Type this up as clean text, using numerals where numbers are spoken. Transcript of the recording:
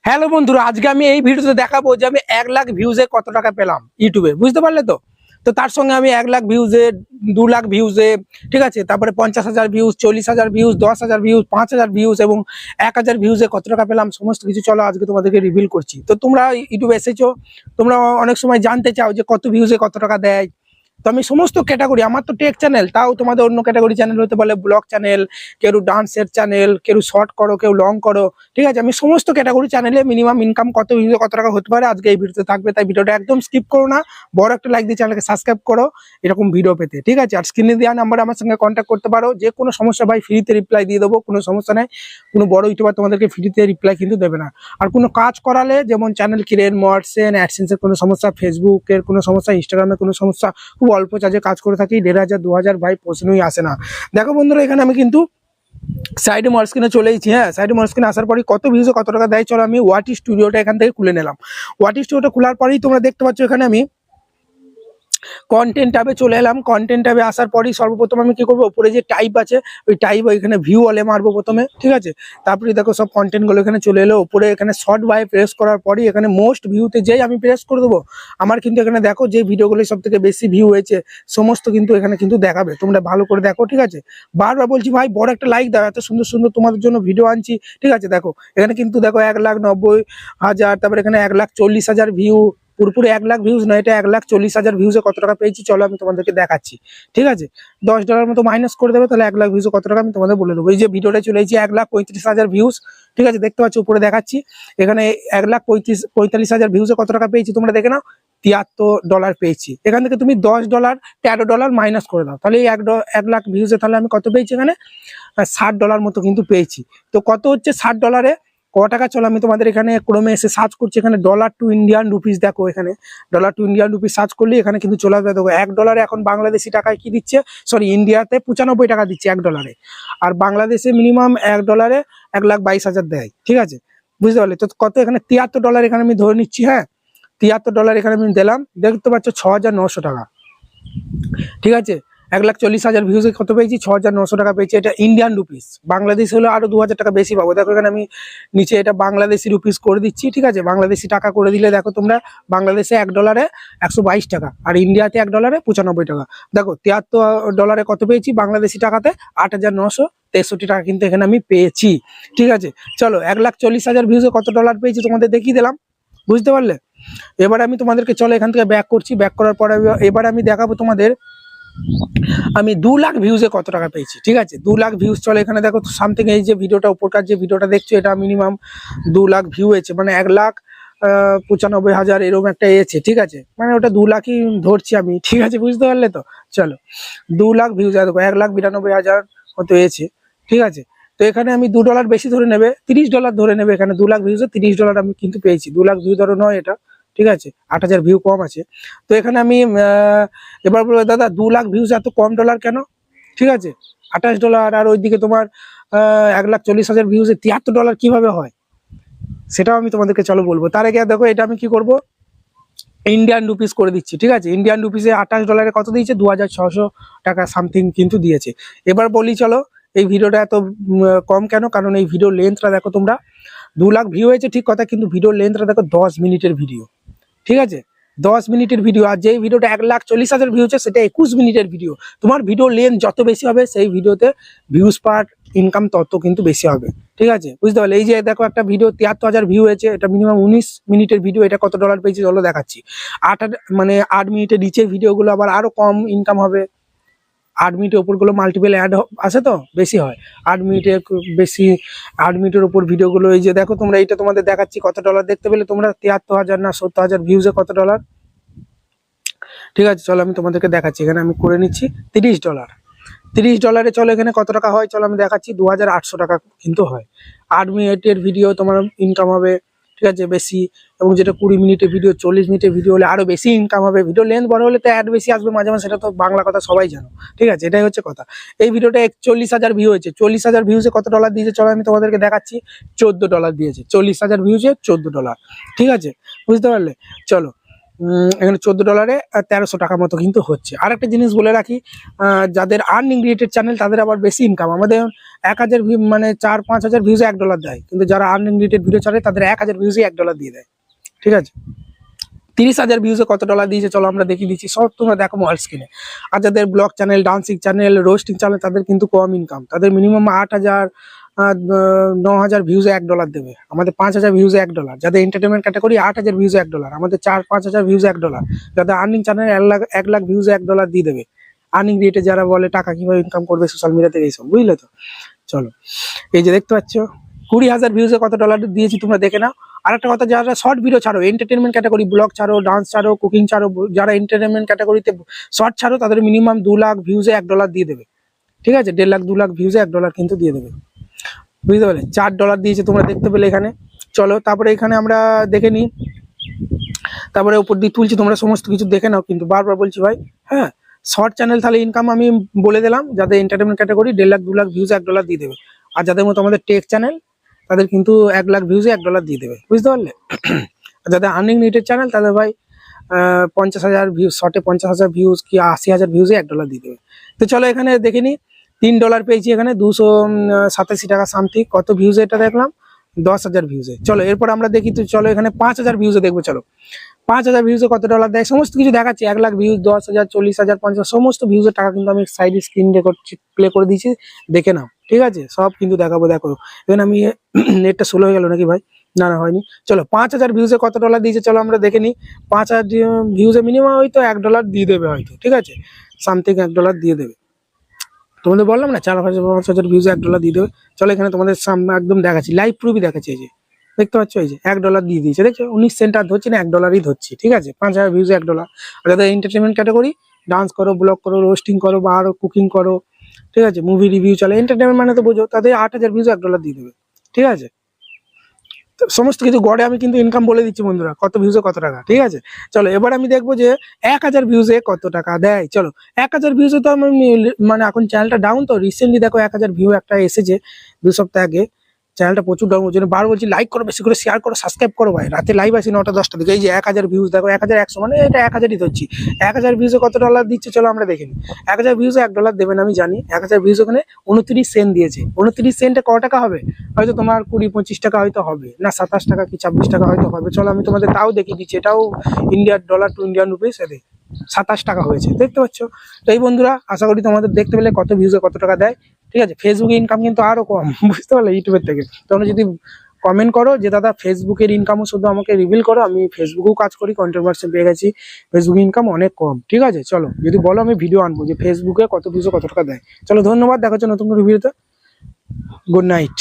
Hello বন্ধুরা, আজকে আমি এই ভিডিওতে দেখাবো যে আমি 1 লাখ ভিউজে কত টাকা পেলাম ইউটিউবে। বুঝতে পারলে তো? তো তার সঙ্গে আমি 1 লাখ ভিউজে, 2 লাখ ভিউজে, ঠিক আছে, তারপরে 50,000 ভিউজ, 40,000 ভিউজ, 10,000 ভিউজ, 5,000 ভিউজ এবং 1,000 ভিউজে কত টাকা পেলাম সমস্ত কিছু চলো আজকে তোমাদেরকে রিভিল করছি। তো তোমরা ইউটিউবে এসেছো, তোমরা অনেক সময় জানতে চাও যে কত ভিউজে কত টাকা দেয়। তো আমি সমস্ত ক্যাটাগরি, আমার তো টেক চ্যানেল, তাও তোমাদের অন্য ক্যাটাগরি চ্যানেল হতে পারে, ব্লগ চ্যানেল, কেউ ডান্সের চ্যানেল, কেউ শর্ট করো, কেউ লং করো, ঠিক আছে। আমি সমস্ত ক্যাটাগরি চ্যানেলে মিনিমাম ইনকাম কত ভিউজে কত টাকা হতে পারে আজকে এই ভিডিওতে থাকবে, তাই ভিডিওটা একদম স্কিপ করো না, বড় একটা লাইক দিয়ে চ্যানেলকে সাবস্ক্রাইব করো এরকম ভিডিও পেতে, ঠিক আছে। আর স্ক্রিনে দেওয়া নাম্বারে আমার সঙ্গে কন্ট্যাক্ট করতে পারো, যে কোনো সমস্যা ভাই ফ্রিতে রিপ্লাই দিয়ে দেবো, কোনো সমস্যা নেই। কোনো বড় ইউটিউবার তোমাদেরকে ফ্রিতে রিপ্লাই কিন্তু দেবে না। আর কোনো কাজ করালে, যেমন চ্যানেল ক্রিয়েট, মডসেন, অ্যাডসেন্সের কোনো সমস্যা, ফেসবুকের কোনো সমস্যা, ইনস্টাগ্রামের কোনো সমস্যা, খুব অল্প চার্জে কাজ করে থাকি, 1,500 2,000 ভাই প্রশ্নই আসে না। দেখো বন্ধুরা, এখানে আমি কিন্তু সাইডে মল স্ক্রিনে চলে এসেছি। হ্যাঁ, সাইডে মল স্ক্রিনে আসার পরেই কত ভিউজে কত টাকা দেয় চলো আমি ওয়াটি স্টুডিওটা এখান থেকে খুলে নিলাম। ওয়াটি স্টুডিওটা খোলার পরেই তোমরা দেখতে পাচ্ছ এখানে আমি কন্টেন্ট ট্যাবে চলে এলাম। কন্টেন্ট ট্যাবে আসার পরেই সর্বপ্রথম আমি কি করবো, উপরে যে টাইপ আছে ওই টাইপ এখানে ভিউ অলে মারবো প্রথমে, ঠিক আছে। তারপরে দেখো সব কন্টেন্টগুলো এখানে চলে এলো। উপরে এখানে শর্ট বাই প্রেস করার পরই এখানে মোস্ট ভিউতে যেই আমি প্রেস করে দেবো, আমার কিন্তু এখানে দেখো যে ভিডিওগুলো সব থেকে বেশি ভিউ হয়েছে সমস্ত কিন্তু এখানে কিন্তু দেখাবে। তোমরা ভালো করে দেখো, ঠিক আছে। বারবার বলছি ভাই বড় একটা লাইক দাও, এত সুন্দর সুন্দর তোমাদের জন্য ভিডিও আনছি, ঠিক আছে। দেখো এখানে কিন্তু দেখো 1,90,000, তারপরে এখানে 1,40,000 ভিউ, পুরোপুরি 1 লাখ ভিউজ নয়, এটা 1,40,000 ভিউজে কত টাকা পেয়েছি চলো আমি তোমাদেরকে দেখাচ্ছি, ঠিক আছে। $10 মতো মাইনাস করে দেবে, তাহলে 1 লাখ ভিউজে কত টাকা আমি তোমাদের বলে দেবো। এই যে ভিডিওটা চলে এসেছি 1,35,000 ভিউজ, ঠিক আছে, দেখতে পাচ্ছ উপরে দেখাচ্ছি। এখানে 1,45,000 ভিউজে কত টাকা পেয়েছি তোমরা দেখে নাও, $73 পেয়েছি। এখান থেকে তুমি $10 $13 মাইনাস করে দাও, তাহলে এই 1 লাখ ভিউজে তাহলে আমি কত পেয়েছি এখানে, $60 মতো কিন্তু পেয়েছি। তো কত হচ্ছে $60 ক টাকা চলো আমি তোমাদের এখানে ক্রমে এসে সার্চ করছি। এখানে ডলার টু ইন্ডিয়ান রুপিস, দেখো এখানে dollar to Indian rupees search করলে এখানে কিন্তু চলে আসবে। দেখো $1 এখন বাংলাদেশি টাকায় কি দিচ্ছে, সরি ইন্ডিয়াতে 95 টাকা দিচ্ছে $1, আর বাংলাদেশে মিনিমাম $1 1,22,000 দেয়, ঠিক আছে, বুঝতে পারলে তো। কত এখানে $73 এখানে আমি ধরে নিচ্ছি। হ্যাঁ, $73 এখানে আমি দিলাম, দেখতে পাচ্ছ 6,900 টাকা, ঠিক আছে। 1,40,000 ভিউজে কত পেয়েছি, 6,900 টাকা পেয়েছি। এটা ইন্ডিয়ান রুপিস, বাংলাদেশ হলে আরো 2,000 টাকা বেশি পাবো। দেখো এখানে আমি নিচে এটা বাংলাদেশি রুপিস করে দিচ্ছি, ঠিক আছে। বাংলাদেশি টাকা করে দিলে দেখো তোমরা বাংলাদেশে $1 122 টাকা, আর ইন্ডিয়াতে $1 95 টাকা। দেখো $73 কত পেয়েছি বাংলাদেশি টাকাতে, 8,963 টাকা কিন্তু এখানে আমি পেয়েছি, ঠিক আছে। চলো 1,40,000 ভিউজে কত ডলার পেয়েছি তোমাদের দেখিয়ে দিলাম, বুঝতে পারলে। এবার আমি তোমাদেরকে চলো এখান থেকে ব্যাক করছি। ব্যাক করার পরে এবার আমি দেখাবো তোমাদের আমি 2 লাখ ভিউজে কত টাকা পেয়েছি, ঠিক আছে। 2 লাখ ভিউজ চলে এখানে দেখো সামথিং, এই যে ভিডিওটা উপরকার যে ভিডিওটা দেখছো এটা মিনিমাম 2 লাখ ভিউ হয়েছে, মানে 1,95,000 এরকম একটা এসেছে, ঠিক আছে। মানে ওটা 2 লাখই ধরছি আমি, ঠিক আছে, বুঝতে পারলে তো। চলো 2 লাখ ভিউজ দেখো 1,92,000 মতো এসেছে, ঠিক আছে। তো এখানে আমি $2 বেশি ধরে নেবে, $30 ধরে নেবে। এখানে 2 লাখ ভিউজে $30 আমি কিন্তু পেয়েছি। 2 লাখ ভিউ ধরো নয় এটা, ঠিক আছে, 8,000 ভিউ কম আছে। তো এখানে আমি এবার বলবো দাদা 2 লাখ ভিউজ এত কম ডলার কেন, ঠিক আছে। $28 আর ওইদিকে তোমার 1,40,000 ভিউজে $73 কিভাবে হয় সেটাও আমি তোমাদেরকে চলো বলবো। তার আগে দেখো এটা আমি কি করব, ইন্ডিয়ান রুপিস করে দিচ্ছি, ঠিক আছে। ইন্ডিয়ান রুপিসে $28 কত দিয়েছে, 2,600 টাকা সামথিং কিন্তু দিয়েছে। এবার বলি চলো এই ভিডিওটা এত কম কেন, কারণ এই ভিডিও লেন্থটা দেখো তোমরা, 2 লাখ ভিউ হয়েছে ঠিক কথা, কিন্তু ভিডিও লেন্থটা দেখো 10 মিনিটের ভিডিও, ঠিক আছে, 10 মিনিটের ভিডিও। আর যেই ভিডিওটা 1,40,000 ভিউ হচ্ছে সেটা 21 মিনিটের ভিডিও। তোমার ভিডিও লেন্থ যত বেশি হবে সেই ভিডিওতে ভিউজ পার ইনকাম তত কিন্তু বেশি হবে, ঠিক আছে, বুঝতে পারলে। এই যে দেখো একটা ভিডিও 73,000 ভিউ হয়েছে, এটা মিনিমাম 19 মিনিটের ভিডিও, এটা কত ডলার পেয়েছি চলো দেখাচ্ছি। 8 মিনিটের নিচের ভিডিওগুলো আবার আরো কম ইনকাম হবে। 8 মিনিটের উপরগুলো মাল্টিপল অ্যাড আছে তো বেশি হয়, 8 মিনিটের বেশি, 8 মিনিটের উপর ভিডিওগুলো। এই যে দেখো তোমরা, এইটা তোমাদের দেখাচ্ছি কত ডলার দেখতে পেলে তোমরা, 73,000 না 70,000 ভিউজে কত ডলার, ঠিক আছে। চলো আমি তোমাদেরকে দেখাচ্ছি, এখানে আমি করে নিচ্ছি $30। $30 চলো এখানে কত টাকা হয় চলো আমি দেখাচ্ছি, 2,800 টাকা কিন্তু হয়। 8 মিনিটের ভিডিও তোমার ইনকাম হবে, ঠিক আছে, বেশি। এবং যেটা 20 মিনিটের ভিডিও, 40 মিনিটের ভিডিও হলে আরো বেশি ইনকাম হবে। ভিডিও লেন্থ বড় হলে তো অ্যাড বেশি আসবে মাঝে মাঝে, সেটা তো বাংলা কথা সবাই জানো, ঠিক আছে, এটাই হচ্ছে কথা। এই ভিডিওটা 41,000 ভিউ হয়েছে, 40,000 ভিউজে কত ডলার দিয়েছে চলো আমি তোমাদেরকে দেখাচ্ছি, $14 দিয়েছে। 40,000 ভিউজে $14, ঠিক আছে, বুঝতে পারলে। চলো এখানে $14 1300 টাকা মতো কিন্তু হচ্ছে। আর একটা জিনিস বলে রাখি, যাদের আর্নিং রিলেটেড চ্যানেল তাদের আবার বেশি ইনকাম। আমাদের 1000 ভিউ মানে 4-5 হাজার ভিউজে $1 দেয়, কিন্তু যারা আর্নিং রিলেটেড ভিডিও ছাড়ে তাদের 1000 ভিউজে $1 দিয়ে দেয়। ঠিক আছে, 30,000 ভিউজে কত ডলার দিয়েছে চলো আমরা দেখিয়ে দিচ্ছি, সব তোমরা দেখো মোবাইল স্ক্রিনে। আর যাদের blog channel, dancing channel, roasting channel তাদের কিন্তু কম ইনকাম, তাদের মিনিমাম 8,000 9,000 ভিউজে $1 দেবে। আমাদের 5,000 ভিউজে $1। যাদের এন্টারটেনমেন্ট ক্যাটাগরি 8,000 ভিউজে $1, আমাদের 4-5 হাজার ভিউজে $1। যাদের আর্নিং চ্যানেল 1 লাখ ভিউজে $1 দিয়ে দেবে। আর্নিং রেটে যারা বলে টাকা কিভাবে ইনকাম করবে সোশ্যাল মিডিয়াতে, এইসব বুঝলে তো। চলো এই যে দেখতে পাচ্ছ 20,000 ভিউজে কত ডলার দিয়েছি তোমরা দেখে নাও। আর একটা কথা, যারা শর্ট ভিডিও ছাড়ো, এন্টারটেনমেন্ট ক্যাটাগরি, ব্লগ ছাড়ো, ডান্স ছাড়ো, কুকিং ছাড়ো, যারা এন্টারটেনমেন্ট ক্যাটাগরিতে শর্ট ছাড়ো তাদের মিনিমাম 2 লাখ ভিউজে $1 দিয়ে দেবে। ঠিক আছে, 1.5 লাখ 2 লাখ ভিউজে $1 কিন্তু দিয়ে দেবে, বুঝতে পারলে। $4 দিয়েছে তোমরা দেখতে পেলে এখানে। চলো তারপরে এখানে আমরা দেখে নিই, তারপরে উপর দিয়ে তুলছি, তোমরা সমস্ত কিছু দেখে নাও, কিন্তু বারবার বলছি ভাই। হ্যাঁ, শর্ট চ্যানেল তাহলে ইনকাম আমি বলে দিলাম, যাদের এন্টারটেনমেন্ট ক্যাটাগরি 1.5 লাখ 2 লাখ ভিউজে $1 দিয়ে দেবে। আর যাদের মতো আমাদের টেক চ্যানেল তাদের কিন্তু 1 লাখ ভিউজে $1 দিয়ে দেবে, বুঝতে পারলে। আর যাদের আর্নিং রিলেটেড চ্যানেল তাদের ভাই 50,000 ভিউজ, শর্টে 50,000 ভিউজ কি 80,000 ভিউজে $1 দিয়ে দেবে। তো চলো এখানে দেখে নিই, $3 পেয়েছি এখানে, 287 টাকা সামথিং। কত ভিউজে এটা দেখলাম? 10,000 ভিউজে। চলো এরপর আমরা দেখি, তো চলো এখানে 5,000 ভিউজে দেখবো। চলো 5,000 ভিউজে কত ডলার দেয় সমস্ত কিছু দেখাচ্ছি। 1 লাখ ভিউজ, 10,000, 40,000, 50,000 সমস্ত ভিউজের টাকা কিন্তু আমি সাইড স্ক্রিন রেকর্ড প্লে করে দিয়েছি, দেখে নাও। ঠিক আছে, সব কিন্তু দেখাবো। দেখো এখানে আমি নেটটা স্লো হয়ে গেল নাকি ভাই? না না হয়নি। চলো 5,000 ভিউজে কত ডলার দিয়েছে চলো আমরা দেখে নিই। 5,000 ভিউজে মিনিমাম হয়তো $1 দিয়ে দেবে হয়তো। ঠিক আছে, সামথিং $1 দিয়ে দেবে। তোমাদের বললাম না 4,000-5,000 ভিউজে $1 দিয়ে দেবে। চলো এখানে তোমাদের সামনে একদম দেখাচ্ছি, লাইভ প্রুফই দেখাচ্ছি। এই যে দেখতে পাচ্ছ, এই যে $1 দিয়ে দিয়েছে, দেখছো 19 সেন্ট আর ধরছি না, $1ই ধরছি। ঠিক আছে, 5,000 ভিউজে $1। আর যাদের এন্টারটেনমেন্ট ক্যাটাগরি, ডান্স করো, ব্লগ করো, রোস্টিং করো, বা আরো কুকিং করো, ঠিক আছে, মুভি রিভিউ চলে, এন্টারটেনমেন্ট মানে তো বোঝো, তাদের 8,000 ভিউজে $1 দিয়ে দেবে। ঠিক আছে, তো সমস্ত কিছু গড়ে আমি কিন্তু ইনকাম বলে দিচ্ছি বন্ধুরা, কত ভিউজে কত টাকা। ঠিক আছে, চলো এবার আমি দেখবো যে 1,000 ভিউজে কত টাকা দেয়। চলো 1,000 ভিউজে তো আমি মানে এখন চ্যানেলটা ডাউন, তো রিসেন্টলি দেখো 1,000 ভিউ একটা এসেছে 2 সপ্তাহ আগে। চ্যানেলটা প্রচুর ডাউন, ওই জন্য বার বলছি লাইক করো, বেশি করে শেয়ার করো, সাবস্ক্রাইব করো ভাই। রাতে লাইভ আসি 9টা-10টার দিকে। এই যে 1,000 ভিউজ দেখো, 1,100 মানে এটা 1,000ই ধরছি। 1,000 ভিউজে কত ডলার দিচ্ছে চলো আমরা দেখে নিই। 1,000 ভিউজে $1 দেবেন আমি জানি। 1,000 ভিউজ ওখানে 29 সেন্ট দিয়েছে। 29 সেন্টে ক টাকা হবে? হয়তো তোমার 20-25 টাকা হয়তো হবে, না 27 টাকা কি 26 টাকা হয়তো হবে। চলো আমি তোমাদের তাও দেখিয়ে দিচ্ছি, এটাও ইন্ডিয়ার ডলার টু ইন্ডিয়ান রুপিস, এদের 27 টাকা হয়েছে, দেখতে পাচ্ছ। তো এই বন্ধুরা আশা করি তোমাদের দেখতে পেলে কত ভিউজে কত টাকা দেয়। ঠিক আছে, ফেসবুকে ইনকাম কিন্তু আরো কম, বুঝতে পারলে, ইউটিউবের থেকে। তোমরা যদি কমেন্ট করো যে দাদা ফেসবুকের ইনকামও শুধু আমাকে রিভিল করো, আমি ফেসবুকেও কাজ করি, কন্ট্রোভার্সি পেয়ে গেছি, ফেসবুকে ইনকাম অনেক কম। ঠিক আছে, চলো যদি বলো আমি ভিডিও আনবো যে ফেসবুকে কত ভিউজে কত টাকা দেয়। চলো ধন্যবাদ, দেখা হচ্ছে নতুন কোনো ভিডিওতে। Good night.